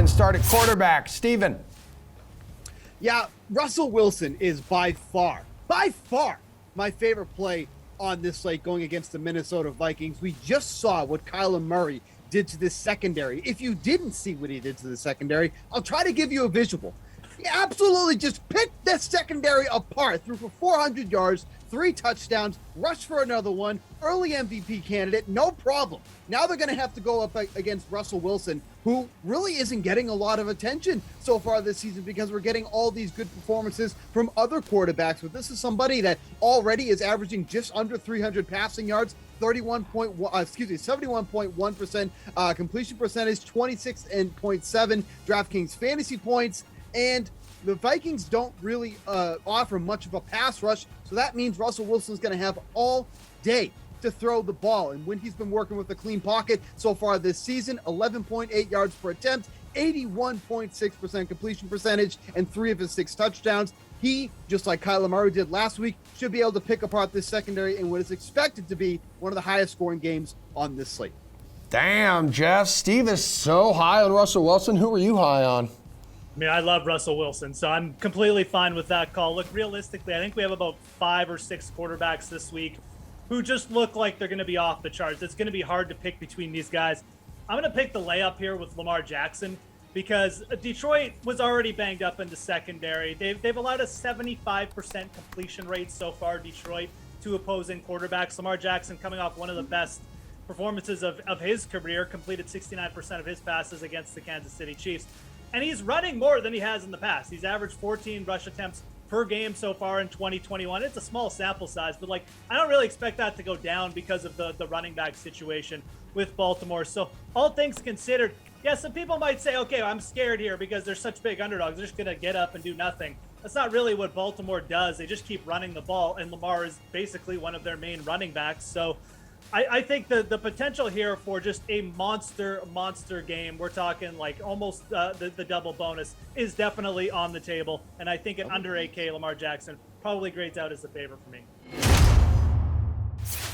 and start at quarterback. Steven. Yeah, Russell Wilson is by far my favorite play on this slate going against the Minnesota Vikings. We just saw what Kyler Murray did to this secondary. If you didn't see what he did to the secondary, I'll try to give you a visual. He absolutely just picked the secondary apart, threw for 400 yards, 3 touchdowns, rushed for another one, early MVP candidate, no problem. Now they're going to have to go up against Russell Wilson, who really isn't getting a lot of attention so far this season because we're getting all these good performances from other quarterbacks. But this is somebody that already is averaging just under 300 passing yards, 71.1% completion percentage, 26.7 DraftKings fantasy points, and the Vikings don't really offer much of a pass rush, so that means Russell Wilson's going to have all day to throw the ball. And when he's been working with a clean pocket so far this season, 11.8 yards per attempt, 81.6% completion percentage, and 3 of his 6 touchdowns. He, just like Kyler Murray did last week, should be able to pick apart this secondary in what is expected to be one of the highest scoring games on this slate. Damn, Geoff. Steve is so high on Russell Wilson. Who are you high on? I mean, I love Russell Wilson, so I'm completely fine with that call. Look, realistically, I think we have about 5 or 6 quarterbacks this week who just look like they're going to be off the charts. It's going to be hard to pick between these guys. I'm going to pick the layup here with Lamar Jackson because Detroit was already banged up in the secondary. They've allowed a 75% completion rate so far, Detroit, to opposing quarterbacks. Lamar Jackson coming off one of the best performances of his career, completed 69% of his passes against the Kansas City Chiefs. And he's running more than he has in the past. He's averaged 14 rush attempts per game so far in 2021. It's a small sample size, but I don't really expect that to go down because of the running back situation with Baltimore. So all things considered, yeah, some people might say, okay, I'm scared here because they're such big underdogs. They're just going to get up and do nothing. That's not really what Baltimore does. They just keep running the ball, and Lamar is basically one of their main running backs. So I think the potential here for just a monster game, we're talking like almost the double bonus, is definitely on the table. And I think at under 8K, Lamar Jackson probably grades out as the favorite for me.